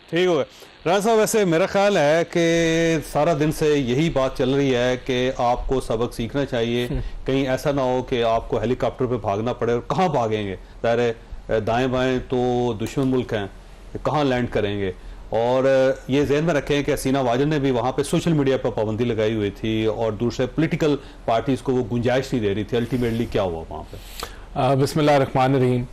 ٹھیک ہو گیا رانا صاحب. ویسے میرا خیال ہے کہ سارا دن سے یہی بات چل رہی ہے کہ آپ کو سبق سیکھنا چاہیے, کہیں ایسا نہ ہو کہ آپ کو ہیلی کاپٹر پہ بھاگنا پڑے, اور کہاں بھاگیں گے, ظاہر ہے دائیں بائیں تو دشمن ملک ہیں, کہاں لینڈ کریں گے. اور یہ ذہن میں رکھیں کہ حسینہ واجد نے بھی وہاں پہ سوشل میڈیا پہ پابندی لگائی ہوئی تھی, اور دوسرے پولیٹیکل پارٹیز کو وہ گنجائش نہیں دے رہی تھی. الٹیمیٹلی کیا ہوا وہاں پہ؟ بسم اللہ الرحمن الرحیم.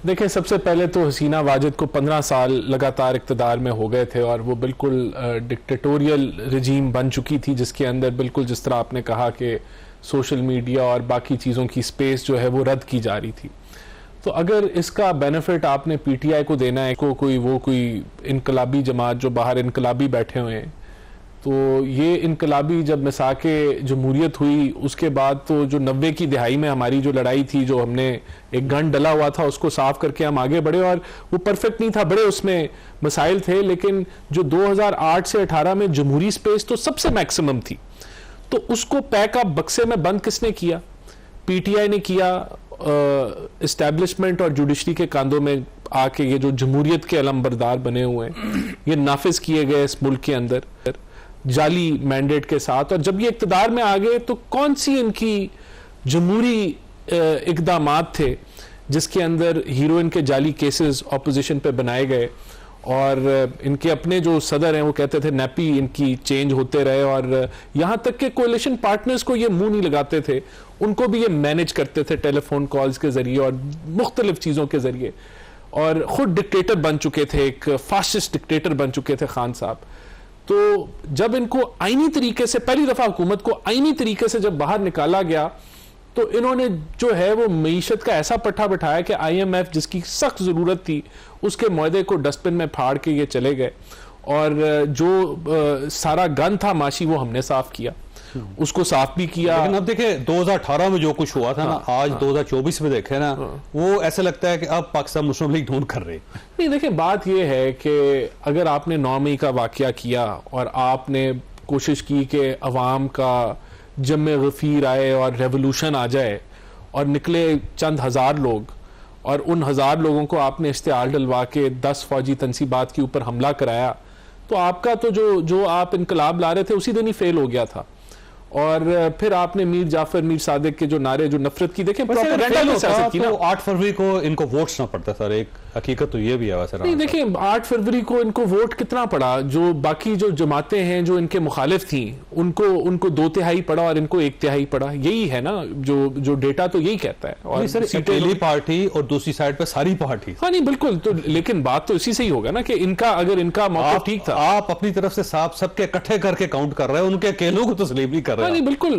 دیکھیں, سب سے پہلے تو حسینہ واجد کو 15 سال لگاتار اقتدار میں ہو گئے تھے, اور وہ بالکل ڈکٹیٹوریل رجیم بن چکی تھی, جس کے اندر بالکل جس طرح آپ نے کہا کہ سوشل میڈیا اور باقی چیزوں کی سپیس جو ہے وہ رد کی جا رہی تھی. تو اگر اس کا بینیفٹ آپ نے پی ٹی آئی کو دینا ہے, کوئی انقلابی جماعت جو باہر انقلابی بیٹھے ہوئے ہیں, تو یہ انقلابی جب مساق جمہوریت ہوئی اس کے بعد تو جو 90 کی دہائی میں ہماری جو لڑائی تھی, جو ہم نے ایک گن ڈلا ہوا تھا, اس کو صاف کر کے ہم آگے بڑھے, اور وہ پرفیکٹ نہیں تھا, بڑے اس میں مسائل تھے, لیکن جو 2008 سے 18 میں جمہوری سپیس تو سب سے میکسیمم تھی, تو اس کو پیک اپ بکسے میں بند کس نے کیا؟ پی ٹی آئی نے کیا. اسٹیبلشمنٹ اور جوڈیشری کے کاندھوں میں آ کے یہ جو جمہوریت کے علم بردار بنے ہوئے ہیں, یہ نافذ کیے گئے اس ملک کے اندر جعلی مینڈیٹ کے ساتھ. اور جب یہ اقتدار میں آ گئے تو کون سی ان کی جمہوری اقدامات تھے جس کے اندر ہیروئن کے جعلی کیسز اپوزیشن پہ بنائے گئے, اور ان کے اپنے جو صدر ہیں وہ کہتے تھے نیپی ان کی چینج ہوتے رہے, اور یہاں تک کہ کولیشن پارٹنرز کو یہ منہ نہیں لگاتے تھے, ان کو بھی یہ مینج کرتے تھے ٹیلی فون کالز کے ذریعے اور مختلف چیزوں کے ذریعے, اور خود ڈکٹیٹر بن چکے تھے, ایک فاسسٹ ڈکٹیٹر بن چکے تھے خان صاحب. تو جب ان کو آئینی طریقے سے, پہلی دفعہ حکومت کو آئینی طریقے سے جب باہر نکالا گیا, تو انہوں نے جو ہے وہ معیشت کا ایسا پٹھا بٹھایا کہ آئی ایم ایف جس کی سخت ضرورت تھی اس کے معاہدے کو ڈسٹ بن میں پھاڑ کے یہ چلے گئے, اور جو سارا گن تھا معاشی وہ ہم نے صاف کیا, اس کو صاف بھی کیا. لیکن اب دیکھیں 2018 میں جو کچھ ہوا تھا نا, آج 2024 میں دیکھیں نا, وہ ایسا لگتا ہے کہ اب پاکستان مسلم لیگ ڈھونڈ کر رہے. نہیں دیکھیں, بات یہ ہے کہ اگر آپ نے 9 مئی کا واقعہ کیا اور آپ نے کوشش کی کہ عوام کا جمع غفیر آئے اور ریولوشن آ جائے, اور نکلے چند ہزار لوگ, اور ان 1000 لوگوں کو آپ نے اشتعال ڈلوا کے 10 فوجی تنصیبات کے اوپر حملہ کرایا, تو آپ کا تو جو آپ انقلاب لا رہے تھے اسی دن ہی فیل ہو گیا تھا. اور پھر آپ نے میر جعفر میر صادق کے جو نعرے, جو نفرت کی, دیکھیں پروپیگنڈا کی سیاست کی نا. 8 فروری کو ان کو ووٹس نہ پڑتا سر, ایک حقیقت تو یہ بھی ہے. ویسے نہیں دیکھیں, 8 فروری کو ان کو ووٹ کتنا پڑا, جو باقی جو جماعتیں ہیں جو ان کے مخالف تھیں ان کو 2/3 پڑا اور ان کو 1/3 پڑا. یہی ہے نا جو ڈیٹا تو یہی کہتا ہے. اور پہلی پارٹی اور دوسری سائڈ پہ ساری پارٹی. ہاں نہیں بالکل, تو لیکن بات تو اسی سے ہی ہوگا نا کہ ان کا, اگر ان کا موقف ٹھیک تھا. آپ اپنی طرف سے سب کے اکٹھے کر کے کاؤنٹ کر رہے ہیں, ان کے اکیلوں کو تسلیم نہیں کر رہے. نہیں بالکل,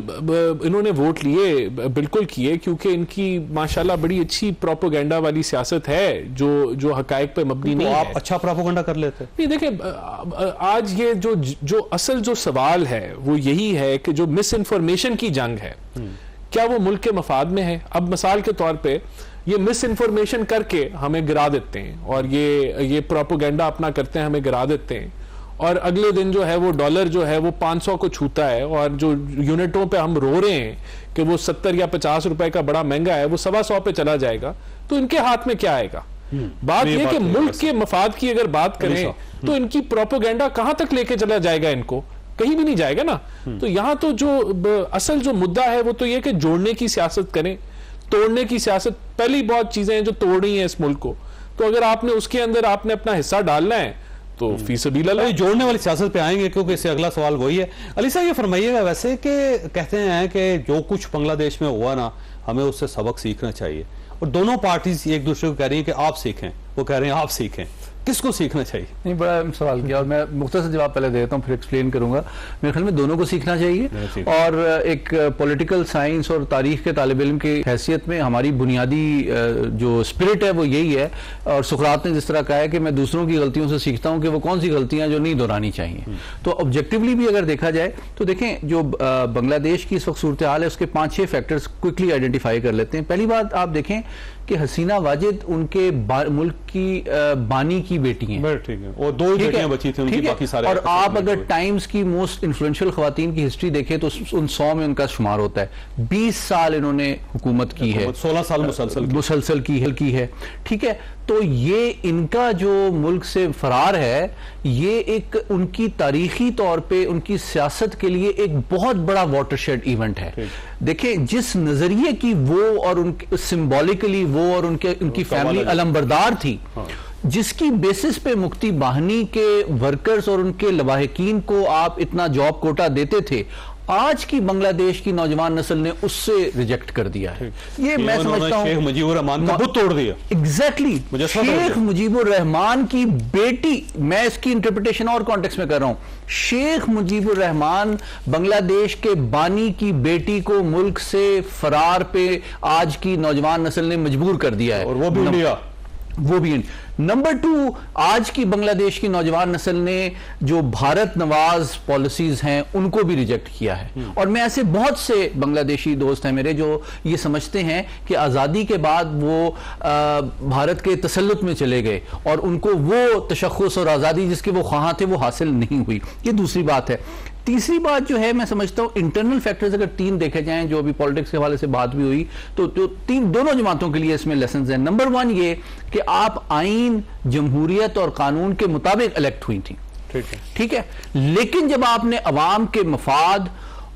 انہوں نے ووٹ لیے, بالکل کیے, کیونکہ ان کی ماشاءاللہ بڑی اچھی پروپیگنڈا والی سیاست ہے جو حقائق پہ مبنی نہیں ہے. آپ اچھا پروپیگنڈا کر لیتے. نہیں دیکھیں, آج یہ جو اصل جو سوال ہے وہ یہی ہے کہ جو مس انفارمیشن کی جنگ ہے, کیا وہ ملک کے مفاد میں ہے؟ اب مثال کے طور پہ یہ مس انفارمیشن کر کے ہمیں گرا دیتے ہیں, اور یہ پروپیگنڈا اپنا کرتے ہیں, ہمیں گرا دیتے ہیں, اور اگلے دن جو ہے وہ ڈالر جو ہے وہ 500 کو چھوتا ہے, اور جو یونٹوں پہ ہم رو رہے ہیں کہ وہ 70 یا 50 روپے کا بڑا مہنگا ہے, وہ 125 پہ چلا جائے گا, تو ان کے ہاتھ میں کیا آئے گا؟ بات یہ کہ ملک کے مفاد کی اگر بات کریں تو ان کی پروپیگنڈا کہاں تک لے کے چلا جائے گا, ان کو کہیں بھی نہیں جائے گا نا. تو یہاں تو جو اصل جو مدعا ہے وہ تو یہ کہ جوڑنے کی سیاست کریں, توڑنے کی سیاست. پہلی بہت چیزیں ہیں جو توڑ رہی ہیں اس ملک کو, تو اگر آپ نے اس کے اندر آپ نے اپنا حصہ ڈالنا ہے تو فی سبیل اللہ. جوڑنے والی سیاست پہ آئیں گے, کیونکہ اس سے اگلا سوال وہی ہے. علی صاحب یہ فرمائیے گا ویسے کہ کہتے ہیں کہ جو کچھ بنگلہ دیش میں ہوا نا, ہمیں اس سے سبق سیکھنا چاہیے, اور دونوں پارٹیز ایک دوسرے کو کہہ رہی ہیں کہ آپ سیکھیں, وہ کہہ رہے ہیں آپ سیکھیں. کس کو سیکھنا چاہیے؟ نہیں, بڑا سوال کیا, اور میں مختصر جواب پہلے دیتا ہوں پھر ایکسپلین کروں گا. میرے خیال میں دونوں کو سیکھنا چاہیے, اور ایک پولیٹیکل سائنس اور تاریخ کے طالب علم کی حیثیت میں ہماری بنیادی جو اسپرٹ ہے وہ یہی ہے. اور سقراط نے جس طرح کہا ہے کہ میں دوسروں کی غلطیوں سے سیکھتا ہوں کہ وہ کون سی غلطیاں جو نہیں دہرانی چاہیے. تو آبجیکٹیولی بھی اگر دیکھا جائے تو دیکھیں جو بنگلہ دیش کی اس وقت صورتحال ہے اس کے 5-6 فیکٹرز کوئکلی آئیڈینٹیفائی کر لیتے ہیں. پہلی بات آپ دیکھیں کہ حسینہ واجد ان کے ملک کی بانی کی بیٹی ہیں, اور 2 بیٹیاں بچی تھیں ان کی, باقی سارے. اور آپ اگر ٹائمز کی موسٹ انفلوئنشل خواتین کی ہسٹری دیکھیں تو ان 100 میں ان کا شمار ہوتا ہے. 20 سال انہوں نے حکومت کی ہے, 16 سال مسلسل کی ہے, ٹھیک ہے. تو یہ ان کا جو ملک سے فرار ہے یہ ایک ان کی تاریخی طور پہ ان کی سیاست کے لیے ایک بہت بڑا واٹر شیڈ ایونٹ ہے. دیکھیں جس نظریے کی وہ اور ان سمبولیکلی وہ اور ان کی فیملی علمبردار تھی, جس کی بیسس پہ مفتی باہنی کے ورکرز اور ان کے لواحقین کو آپ اتنا جاب کوٹا دیتے تھے, آج کی بنگلہ دیش کی نوجوان نسل نے اس سے ریجیکٹ کر دیا ہے. یہ میں سمجھتا ہوں شیخ مجیب الرحمان کا بت توڑ دیا. ایگزیکٹلی شیخ مجیب الرحمان کی بیٹی, میں اس کی انٹرپریٹیشن اور کانٹیکس میں کر رہا ہوں, شیخ مجیب الرحمان بنگلہ دیش کے بانی کی بیٹی کو ملک سے فرار پہ آج کی نوجوان نسل نے مجبور کر دیا ہے, اور وہ بھی انڈیا. نمبر 2, آج کی بنگلہ دیش کی نوجوان نسل نے جو بھارت نواز پالیسیز ہیں ان کو بھی ریجیکٹ کیا ہے. اور میں ایسے بہت سے بنگلہ دیشی دوست ہیں میرے جو یہ سمجھتے ہیں کہ آزادی کے بعد وہ بھارت کے تسلط میں چلے گئے اور ان کو وہ تشخص اور آزادی جس کے وہ خواہاں تھے وہ حاصل نہیں ہوئی. یہ دوسری بات ہے. تیسری بات جو ہے میں سمجھتا ہوں انٹرنل فیکٹرز اگر 3 دیکھے جائیں, جو ابھی پالیٹکس کے حوالے سے بات بھی ہوئی, تو دونوں جماعتوں کے لیے اس میں لیسنز ہیں. نمبر 1 یہ کہ آپ آئین, جمہوریت اور قانون کے مطابق الیکٹ ہوئی تھیں, ٹھیک ہے, لیکن جب آپ نے عوام کے مفاد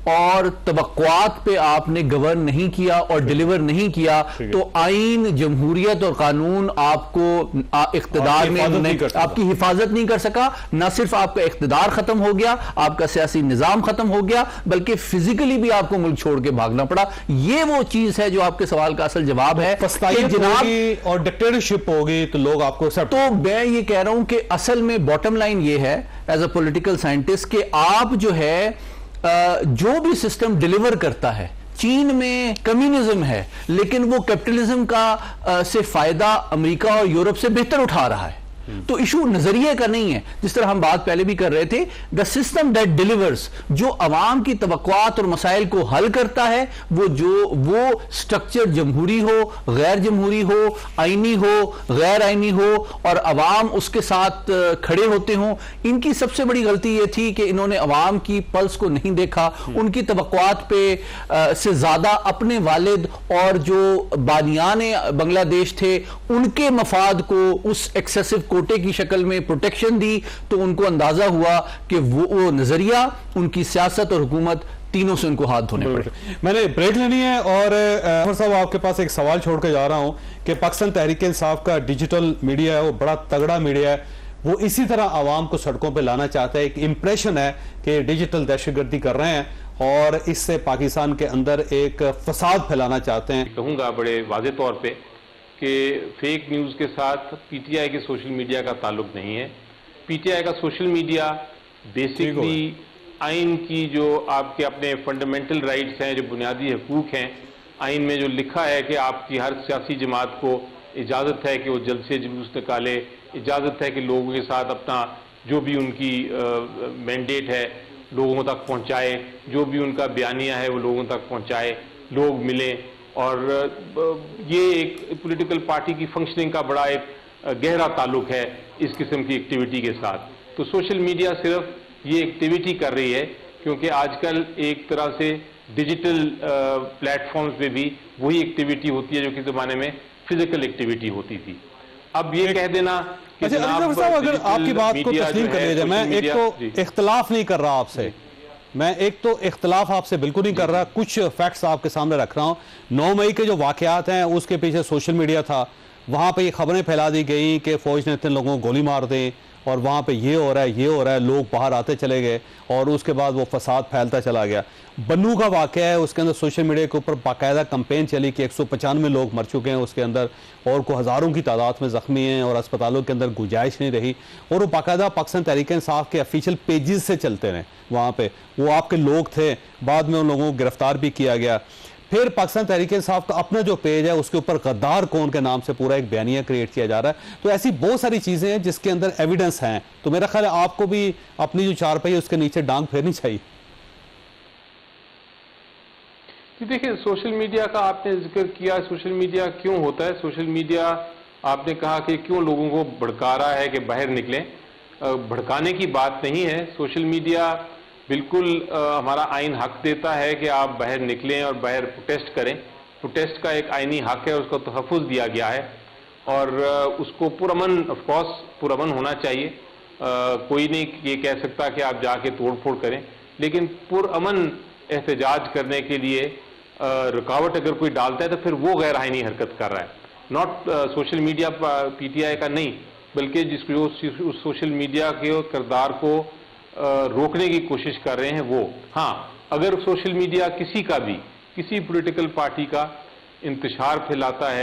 اور توقعات پہ آپ نے گورن نہیں کیا اور ڈیلیور نہیں کیا, تو آئین, جمہوریت اور قانون آپ کو اقتدار میں آپ کی حفاظت نہیں کر سکا. نہ صرف آپ کا اقتدار ختم ہو گیا, آپ کا سیاسی نظام ختم ہو گیا, بلکہ فزیکلی بھی آپ کو ملک چھوڑ کے بھاگنا پڑا. یہ وہ چیز ہے جو آپ کے سوال کا اصل جواب ہے. جناب اور ڈکٹیٹرشپ ہوگی تو لوگ آپ کو, تو میں یہ کہہ رہا ہوں کہ اصل میں باٹم لائن یہ ہے ایز اے پولیٹیکل سائنٹسٹ کہ آپ جو ہے جو بھی سسٹم ڈیلیور کرتا ہے, چین میں کمیونزم ہے لیکن وہ کیپٹلزم کا سے فائدہ امریکہ اور یورپ سے بہتر اٹھا رہا ہے. تو ایشو نظریے کا نہیں ہے, جس طرح ہم بات پہلے بھی کر رہے تھے, دا سسٹم دیٹ ڈیلیورز, جو عوام کی توقعات اور مسائل کو حل کرتا ہے, وہ سٹرکچر جمہوری ہو, غیر جمہوری ہو, آئینی ہو, غیر آئینی ہو, اور عوام اس کے ساتھ کھڑے ہوتے ہوں. ان کی سب سے بڑی غلطی یہ تھی کہ انہوں نے عوام کی پلس کو نہیں دیکھا, ان کی توقعات پہ سے زیادہ اپنے والد اور جو بانیان بنگلہ دیش تھے ان کے مفاد کو اس ایکسیسو کوٹے کی شکل میں پروٹیکشن دی. تو ان کو اندازہ ہوا کہ وہ نظریہ, ان کی سیاست اور حکومت, تینوں سے ان کو ہاتھ دھونے پڑے. میں نے بریک لینی ہے اور صاحب آپ کے پاس ایک سوال چھوڑ کے جا رہا ہوں کہ پاکستان تحریک انصاف کا ڈیجیٹل میڈیا ہے, وہ بڑا تگڑا میڈیا ہے, وہ اسی طرح عوام کو سڑکوں پہ لانا چاہتا ہے. ایک امپریشن ہے کہ ڈیجیٹل دہشت گردی کر رہے ہیں اور اس سے پاکستان کے اندر ایک فساد پھیلانا چاہتے ہیں. کہوں گا بڑے واضح طور پہ کہ فیک نیوز کے ساتھ پی ٹی آئی کے سوشل میڈیا کا تعلق نہیں ہے. پی ٹی آئی کا سوشل میڈیا بیسکلی آئین کی جو آپ کے اپنے فنڈامنٹل رائٹس ہیں, جو بنیادی حقوق ہیں, آئین میں جو لکھا ہے کہ آپ کی ہر سیاسی جماعت کو اجازت ہے کہ وہ جلسے جلوس نکالے, اجازت ہے کہ لوگوں کے ساتھ اپنا جو بھی ان کی مینڈیٹ ہے لوگوں تک پہنچائے, جو بھی ان کا بیانیہ ہے وہ لوگوں تک پہنچائے, لوگ ملیں. اور یہ ایک پولیٹیکل پارٹی کی فنکشننگ کا بڑا ایک گہرا تعلق ہے اس قسم کی ایکٹیویٹی کے ساتھ. تو سوشل میڈیا صرف یہ ایکٹیویٹی کر رہی ہے کیونکہ آج کل ایک طرح سے ڈیجیٹل پلیٹ فارمز پہ بھی وہی ایکٹیویٹی ہوتی ہے جو کہ زمانے میں فزیکل ایکٹیویٹی ہوتی تھی. اب یہ کہہ دینا کہ اگر آپ کی بات کو تسلیم کر لیا جائے, میں ایک تو اختلاف نہیں کر رہا آپ سے, میں ایک تو اختلاف آپ سے بالکل نہیں کر رہا, کچھ فیکٹس آپ کے سامنے رکھ رہا ہوں. 9 مئی کے جو واقعات ہیں اس کے پیچھے سوشل میڈیا تھا, وہاں پہ یہ خبریں پھیلا دی گئی کہ فوج نے اتنے لوگوں کو گولی مار دیں اور وہاں پہ یہ ہو رہا ہے, یہ ہو رہا ہے, لوگ باہر آتے چلے گئے اور اس کے بعد وہ فساد پھیلتا چلا گیا. بنو کا واقعہ ہے, اس کے اندر سوشل میڈیا کے اوپر باقاعدہ کمپین چلی کہ 195 لوگ مر چکے ہیں اس کے اندر, اور کو ہزاروں کی تعداد میں زخمی ہیں اور اسپتالوں کے اندر گنجائش نہیں رہی, اور وہ باقاعدہ پاکستان تحریک انصاف کے افیشیل پیجز سے چلتے رہے. وہاں پہ وہ آپ کے لوگ تھے, بعد میں ان لوگوں کو گرفتار بھی کیا گیا. پھر پاکستان تحریک انصاف کا اپنا جو پیج ہے اس کے اوپر غدار کون کے نام سے پورا ایک بیانیہ کریٹ کیا جا رہا ہے. تو ایسی بہت ساری چیزیں ہیں جس کے اندر ایویڈنس ہیں. تو میرا خیال ہے آپ کو بھی اپنی جو چارپائی ہے اس کے نیچے ڈانگ پھیرنی چاہیے. دیکھیں, سوشل میڈیا کا آپ نے ذکر کیا, سوشل میڈیا کیوں ہوتا ہے, سوشل میڈیا آپ نے کہا کہ کیوں لوگوں کو بھڑکا رہا ہے کہ باہر نکلیں. بھڑکانے کی بات نہیں ہے. سوشل میڈیا بالکل ہمارا آئین حق دیتا ہے کہ آپ باہر نکلیں اور باہر پروٹیسٹ کریں. پروٹیسٹ کا ایک آئینی حق ہے, اس کو تحفظ دیا گیا ہے. اور اس کو پرامن آف کورس پرامن ہونا چاہیے. کوئی نہیں یہ کہہ سکتا کہ آپ جا کے توڑ پھوڑ کریں, لیکن پرامن احتجاج کرنے کے لیے رکاوٹ اگر کوئی ڈالتا ہے تو پھر وہ غیر آئینی حرکت کر رہا ہے. Not social media P T I کا نہیں, بلکہ جس کو سوشل میڈیا کے کردار کو روکنے کی کوشش کر رہے ہیں وہ. ہاں, اگر سوشل میڈیا کسی کا بھی کسی پولیٹیکل پارٹی کا انتشار پھیلاتا ہے